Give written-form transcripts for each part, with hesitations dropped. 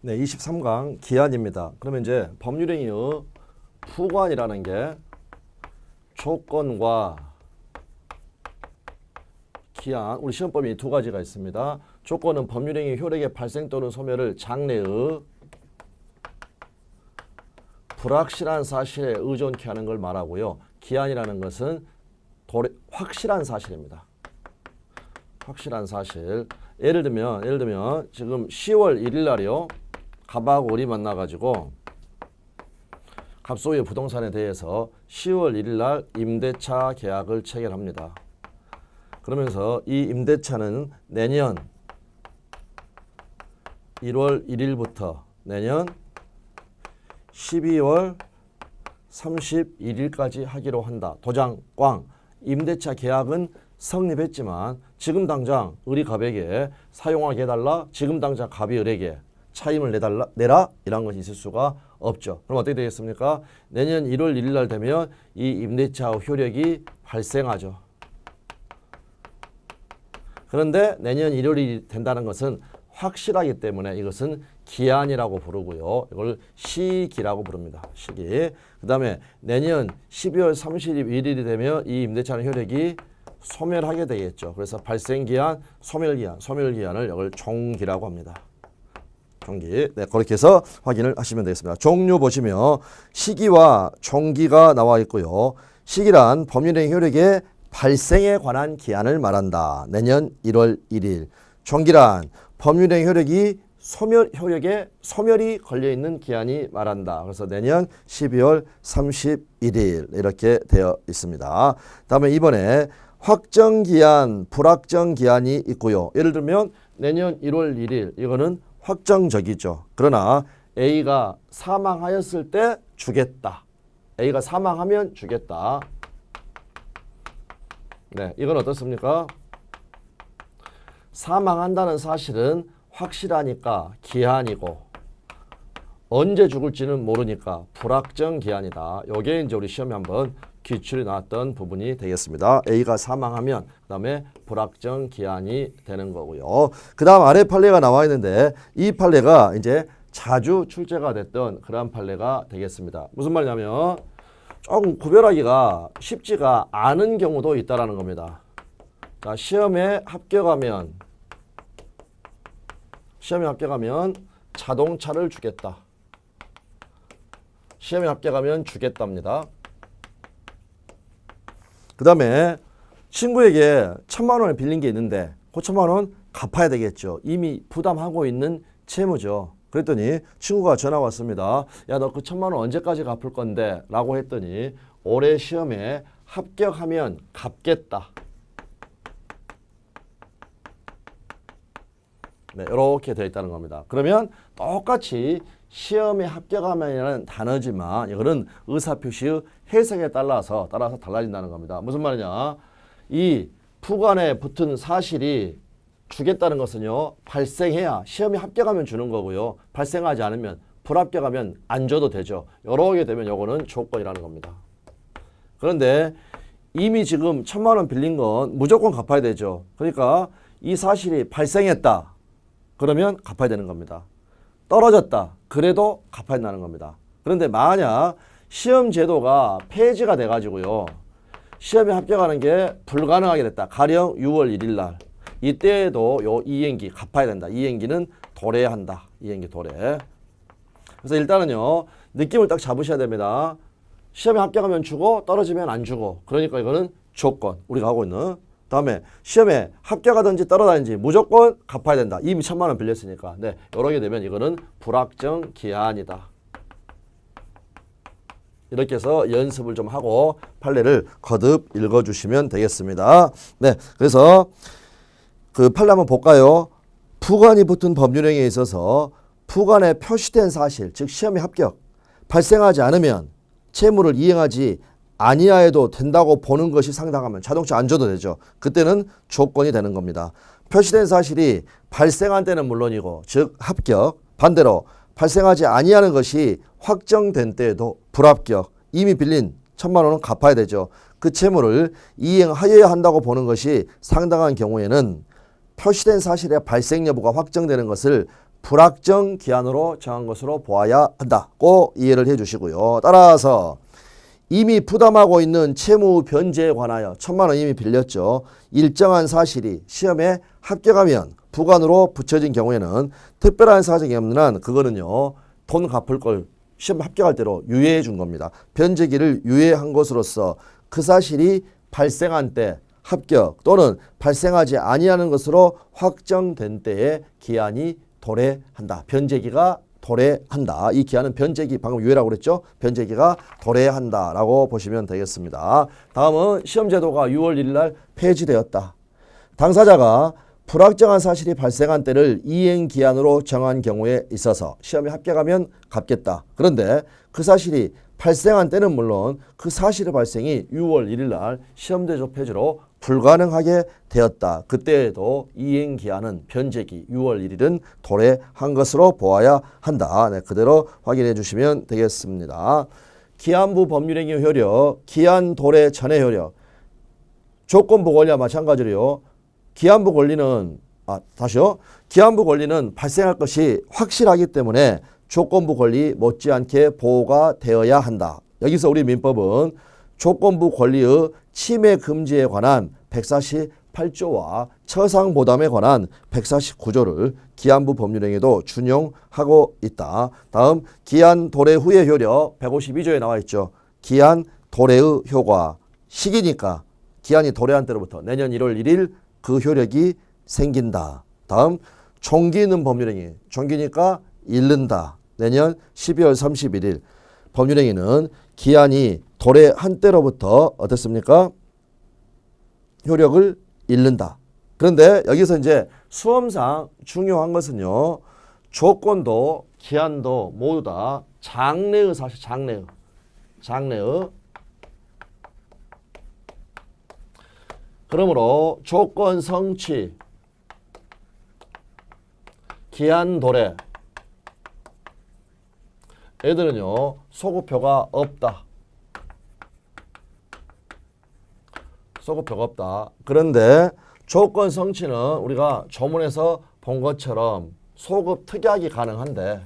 네, 23강 기한입니다. 그러면 이제 법률행위의 푸관이라는 게 조건과 기한, 우리 시험법이 두 가지가 있습니다. 조건은 법률행위 효력의 발생 또는 소멸을 장래의 불확실한 사실에 의존케 하는 걸 말하고요. 기한이라는 것은 확실한 사실입니다. 확실한 사실. 예를 들면 지금 10월 1일 날이요. 갑하고 을이 만나가지고 갑소유의 부동산에 대해서 10월 1일 날 임대차 계약을 체결합니다. 그러면서 이 임대차는 내년 1월 1일부터 내년 12월 31일까지 하기로 한다. 도장 꽝. 임대차 계약은 성립했지만 지금 당장 을이 갑에게 사용하게 해달라. 지금 당장 갑이 을에게 차임을 내라. 이런 것이 있을 수가 없죠. 그럼 어떻게 되겠습니까? 내년 1월 1일 날 되면 이 임대차 효력이 발생하죠. 그런데 내년 1월이 된다는 것은 확실하기 때문에 이것은 기한이라고 부르고요. 이걸 시기라고 부릅니다. 시기. 그 다음에 내년 12월 31일이 되면 이 임대차는 효력이 소멸하게 되겠죠. 그래서 발생기한, 소멸기한을 이걸 종기라고 합니다. 종기. 네, 그렇게 해서 확인을 하시면 되겠습니다. 종류 보시면 시기와 종기가 나와 있고요. 시기란 법률행위 효력의 발생에 관한 기한을 말한다. 내년 1월 1일. 종기란 법률행위 효력이 소멸이 걸려있는 기한이 말한다. 그래서 내년 12월 31일 이렇게 되어 있습니다. 다음에 이번에 확정기한, 불확정기한이 있고요. 예를 들면 내년 1월 1일 이거는 확정적이죠. 그러나 A가 사망하였을 때 주겠다. A가 사망하면 주겠다. 네, 이건 어떻습니까? 사망한다는 사실은 확실하니까 기한이고 언제 죽을지는 모르니까 불확정 기한이다. 요게 이제 우리 시험에 한번 기출이 나왔던 부분이 되겠습니다. A가 사망하면 그다음에 불확정 기한이 되는 거고요. 그다음 아래 판례가 나와 있는데 이 판례가 이제 자주 출제가 됐던 그런 판례가 되겠습니다. 무슨 말이냐면 조금 구별하기가 쉽지가 않은 경우도 있다라는 겁니다. 자, 시험에 합격하면 자동차를 주겠다. 시험에 합격하면 주겠답니다. 그 다음에 친구에게 1,000만 원을 빌린 게 있는데 그 1,000만 원 갚아야 되겠죠. 이미 부담하고 있는 채무죠. 그랬더니 친구가 전화 왔습니다. 야, 너 그 1,000만 원 언제까지 갚을 건데? 라고 했더니 올해 시험에 합격하면 갚겠다. 네, 이렇게 되어 있다는 겁니다. 그러면 똑같이 시험에 합격하면이라는 단어지만 이거는 의사표시의 해석에 따라서 달라진다는 겁니다. 무슨 말이냐? 이 푸관에 붙은 사실이 주겠다는 것은요, 발생해야 시험에 합격하면 주는 거고요. 발생하지 않으면 불합격하면 안 줘도 되죠. 이렇게 되면 요거는 조건이라는 겁니다. 그런데 이미 지금 1,000만 원 빌린 건 무조건 갚아야 되죠. 그러니까 이 사실이 발생했다. 그러면 갚아야 되는 겁니다. 떨어졌다. 그래도 갚아야 된다는 겁니다. 그런데 만약 시험 제도가 폐지가 돼가지고요. 시험에 합격하는 게 불가능하게 됐다. 가령 6월 1일 날. 이때에도 요 이행기 갚아야 된다. 이행기는 도래한다. 이행기 도래. 그래서 일단은요. 느낌을 딱 잡으셔야 됩니다. 시험에 합격하면 주고 떨어지면 안 주고. 그러니까 이거는 조건. 우리가 하고 있는. 다음에 시험에 합격하든지 떨어지든지 무조건 갚아야 된다. 이미 1,000만 원 빌렸으니까. 네, 이렇게 되면 이거는 불확정 기한이다. 이렇게 해서 연습을 좀 하고 판례를 거듭 읽어주시면 되겠습니다. 네, 그래서 그 판례 한번 볼까요? 푸관이 붙은 법률행위에 있어서 푸관에 표시된 사실, 즉 시험에 합격, 발생하지 않으면 채무를 이행하지 아니하여도 된다고 보는 것이 상당하면 자동차 안 줘도 되죠. 그때는 조건이 되는 겁니다. 표시된 사실이 발생한 때는 물론이고 즉 합격, 반대로 발생하지 아니하는 것이 확정된 때에도 불합격, 이미 빌린 1,000만 원은 갚아야 되죠. 그 채무를 이행하여야 한다고 보는 것이 상당한 경우에는 표시된 사실의 발생 여부가 확정되는 것을 불확정 기한으로 정한 것으로 보아야 한다. 꼭 이해를 해 주시고요. 따라서 이미 부담하고 있는 채무 변제에 관하여 1,000만 원 이미 빌렸죠. 일정한 사실이 시험에 합격하면 부관으로 붙여진 경우에는 특별한 사정이 없는 한 그거는요. 돈 갚을 걸 시험 합격할 대로 유예해 준 겁니다. 변제기를 유예한 것으로서 그 사실이 발생한 때 합격 또는 발생하지 아니하는 것으로 확정된 때에 기한이 도래한다. 변제기가 도래한다. 이 기한은 변제기 방금 유예라고 그랬죠. 변제기가 도래한다라고 보시면 되겠습니다. 다음은 시험제도가 6월 1일 날 폐지되었다. 당사자가 불확정한 사실이 발생한 때를 이행기한으로 정한 경우에 있어서 시험에 합격하면 갚겠다. 그런데 그 사실이 발생한 때는 물론 그 사실의 발생이 6월 1일 날 시험대조 폐지로 불가능하게 되었다. 그때에도 이행기한은 변제기 6월 1일은 도래한 것으로 보아야 한다. 네, 그대로 확인해 주시면 되겠습니다. 기한부 법률행위 효력, 기한 도래 전의 효력, 조건부 권리와 마찬가지로요. 기한부 권리는 기한부 권리는 발생할 것이 확실하기 때문에 조건부 권리 못지않게 보호가 되어야 한다. 여기서 우리 민법은 조건부 권리의 침해 금지에 관한 148조와 처상보담에 관한 149조를 기한부 법률행위도 준용하고 있다. 다음 기한 도래 후의 효력 152조에 나와 있죠. 기한 도래의 효과 시기니까 기한이 도래한 때로부터 내년 1월 1일 그 효력이 생긴다. 다음 종기는 법률행위 종기니까 잃는다. 내년 12월 31일 법률행위는 기한이 도래한 때로부터 어떻습니까? 효력을 잃는다. 그런데 여기서 이제 수험상 중요한 것은요. 조건도 기한도 모두 다 장래의 사실 장래의 그러므로 조건 성취 기한 도래 애들은요 소급표가 없다. 소급표가 없다. 그런데 조건 성취는 우리가 조문에서 본 것처럼 소급 특약이 가능한데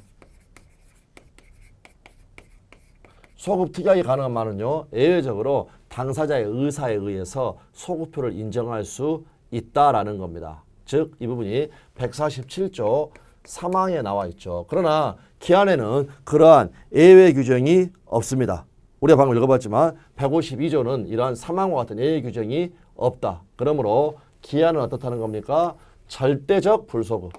소급 특약이 가능한 말은요. 예외적으로 당사자의 의사에 의해서 소급표를 인정할 수 있다라는 겁니다. 즉 이 부분이 147조 3항에 나와 있죠. 그러나 기한에는 그러한 예외 규정이 없습니다. 우리가 방금 읽어봤지만 152조는 이러한 3항과 같은 예외 규정이 없다. 그러므로 기한은 어떻다는 겁니까? 절대적 불소급.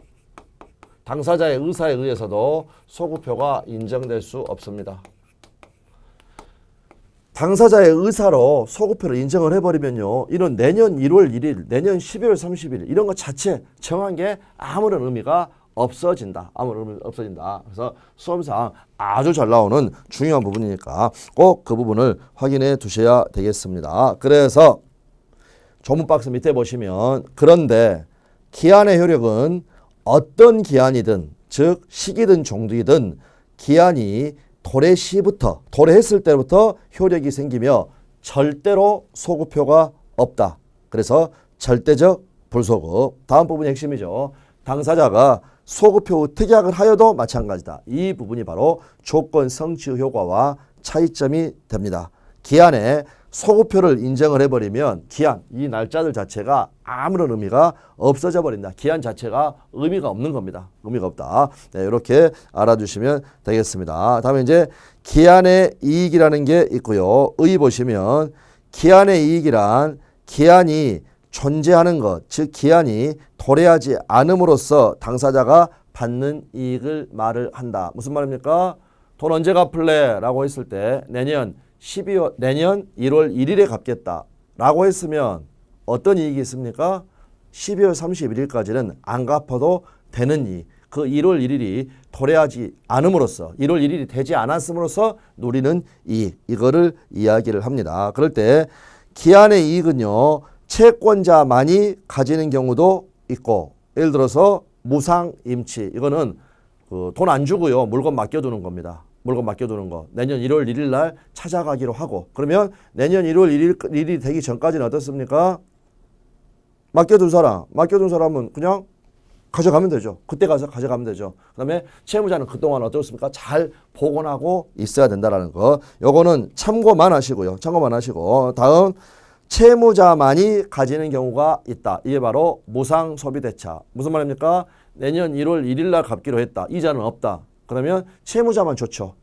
당사자의 의사에 의해서도 소급표가 인정될 수 없습니다. 당사자의 의사로 소급표를 인정을 해버리면요. 이런 내년 1월 1일, 내년 12월 30일 이런 것 자체 정한 게 아무런 의미가 없어진다. 아무런 의미 없어진다. 그래서 수험상 아주 잘 나오는 중요한 부분이니까 꼭 그 부분을 확인해 두셔야 되겠습니다. 그래서 조문 박스 밑에 보시면 그런데 기한의 효력은 어떤 기한이든 즉 시기든 종류이든 기한이 도래 시부터 도래했을 때부터 효력이 생기며 절대로 소급표가 없다. 그래서 절대적 불소급. 다음 부분이 핵심이죠. 당사자가 소급표 특약을 하여도 마찬가지다. 이 부분이 바로 조건 성취 효과와 차이점이 됩니다. 기한에 소급표를 인정을 해버리면 기한, 이 날짜들 자체가 아무런 의미가 없어져 버린다. 기한 자체가 의미가 없는 겁니다. 의미가 없다. 네, 이렇게 알아주시면 되겠습니다. 다음에 이제 기한의 이익이라는 게 있고요. 의 보시면 기한의 이익이란 기한이 존재하는 것, 즉 기한이 도래하지 않음으로써 당사자가 받는 이익을 말을 한다. 무슨 말입니까? 돈 언제 갚을래? 라고 했을 때 내년 1월 1일에 갚겠다 라고 했으면 어떤 이익이 있습니까? 12월 31일까지는 안 갚아도 되는 이익. 그 1월 1일이 도래하지 않음으로써 1월 1일이 되지 않았음으로써 누리는 이익. 이거를 이야기를 합니다. 그럴 때 기한의 이익은요. 채권자만이 가지는 경우도 있고 예를 들어서 무상임치 이거는 돈 안 주고요. 물건 맡겨두는 겁니다. 물건 맡겨두는 거. 내년 1월 1일 날 찾아가기로 하고 그러면 내년 1월 1일이 되기 전까지는 어떻습니까? 맡겨둔 사람은 그냥 가져가면 되죠. 그때 가서 가져가면 되죠. 그다음에 채무자는 그동안 어떻습니까? 잘 복원하고 있어야 된다라는 거. 요거는 참고만 하시고요. 참고만 하시고 다음 채무자만이 가지는 경우가 있다. 이게 바로 무상소비대차. 무슨 말입니까? 내년 1월 1일 날 갚기로 했다. 이자는 없다. 그러면 채무자만 좋죠.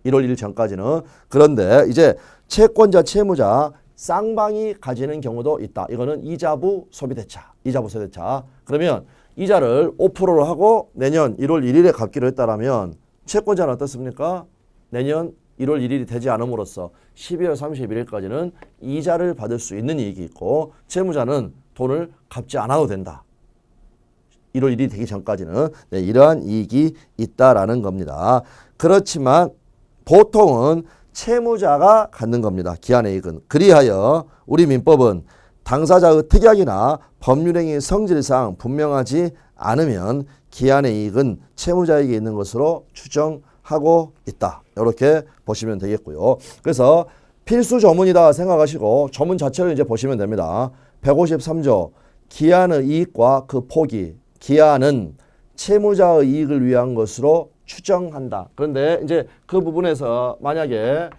1월 1일 전까지는. 그런데 이제 채권자, 채무자 쌍방이 가지는 경우도 있다. 이거는 이자부 소비대차. 이자부 소비대차. 그러면 이자를 5%로 하고 내년 1월 1일에 갚기로 했다라면 채권자는 어떻습니까? 내년 1월 1일이 되지 않음으로써 12월 31일까지는 이자를 받을 수 있는 이익이 있고 채무자는 돈을 갚지 않아도 된다. 1월 1일이 되기 전까지는 네, 이러한 이익이 있다라는 겁니다. 그렇지만 보통은 채무자가 갖는 겁니다. 기한의 이익은. 그리하여 우리 민법은 당사자의 특약이나 법률행위 성질상 분명하지 않으면 기한의 이익은 채무자에게 있는 것으로 추정하고 있다. 이렇게 보시면 되겠고요. 그래서 필수 조문이다 생각하시고 조문 자체를 이제 보시면 됩니다. 153조 기한의 이익과 그 포기. 기한은 채무자의 이익을 위한 것으로 추정한다. 그런데 이제 그 부분에서 만약에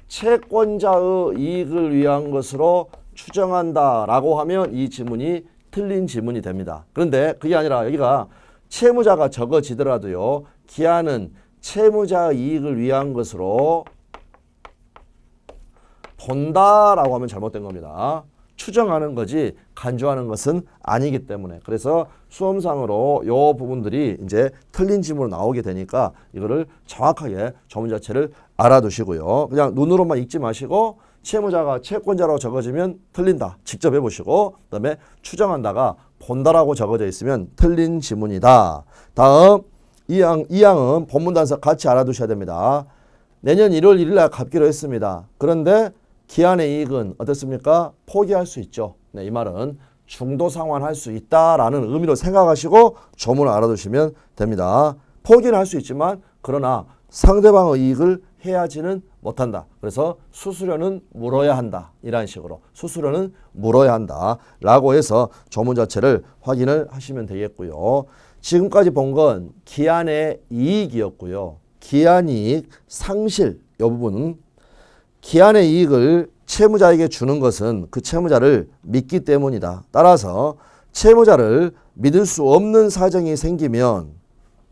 채권자의 이익을 위한 것으로 추정한다라고 하면 이 지문이 틀린 지문이 됩니다. 그런데 그게 아니라 여기가 채무자가 적어지더라도요. 기한은 채무자의 이익을 위한 것으로 본다라고 하면 잘못된 겁니다. 추정하는 거지 간주하는 것은 아니기 때문에. 그래서 수험상으로 요 부분들이 이제 틀린 지문으로 나오게 되니까 이거를 정확하게 조문 자체를 알아두시고요. 그냥 눈으로만 읽지 마시고 채무자가 채권자라고 적어지면 틀린다. 직접 해보시고 그다음에 추정한다가 본다라고 적어져 있으면 틀린 지문이다. 다음 이 항은 본문 단서 같이 알아두셔야 됩니다. 내년 1월 1일 날 갚기로 했습니다. 그런데 기한의 이익은 어떻습니까? 포기할 수 있죠. 네, 이 말은 중도 상환할 수 있다라는 의미로 생각하시고 조문을 알아두시면 됩니다. 포기는 할 수 있지만 그러나 상대방의 이익을 해야지는 못한다. 그래서 수수료는 물어야 한다. 이런 식으로 수수료는 물어야 한다. 라고 해서 조문 자체를 확인을 하시면 되겠고요. 지금까지 본 건 기한의 이익이었고요. 기한이익 상실 이 부분은 기한의 이익을 채무자에게 주는 것은 그 채무자를 믿기 때문이다. 따라서 채무자를 믿을 수 없는 사정이 생기면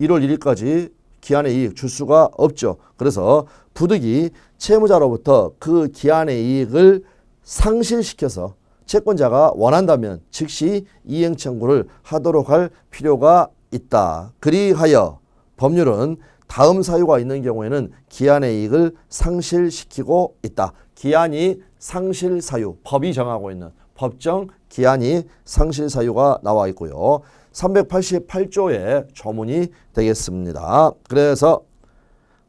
1월 1일까지 기한의 이익 줄 수가 없죠. 그래서 부득이 채무자로부터 그 기한의 이익을 상실시켜서 채권자가 원한다면 즉시 이행 청구를 하도록 할 필요가 있다. 그리하여 법률은 다음 사유가 있는 경우에는 기한의 이익을 상실시키고 있다. 기한이 상실 사유, 법이 정하고 있는 법정 기한이 상실 사유가 나와 있고요. 388조의 조문이 되겠습니다. 그래서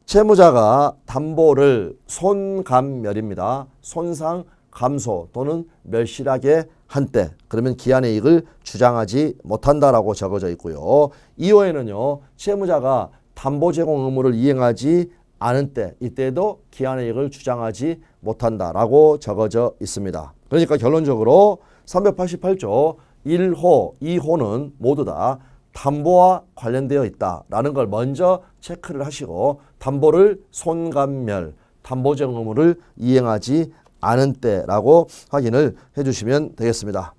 채무자가 담보를 손감멸입니다. 손상 감소 또는 멸실하게 한 때 그러면 기한의 이익을 주장하지 못한다라고 적어져 있고요. 2호에는요. 채무자가 담보 제공 의무를 이행하지 않은 때 이때도 기한의 이익을 주장하지 못한다라고 적어져 있습니다. 그러니까 결론적으로 388조 1호, 2호는 모두 다 담보와 관련되어 있다라는 걸 먼저 체크를 하시고 담보를 손감멸, 담보 제공 의무를 이행하지 않은 때라고 확인을 해주시면 되겠습니다.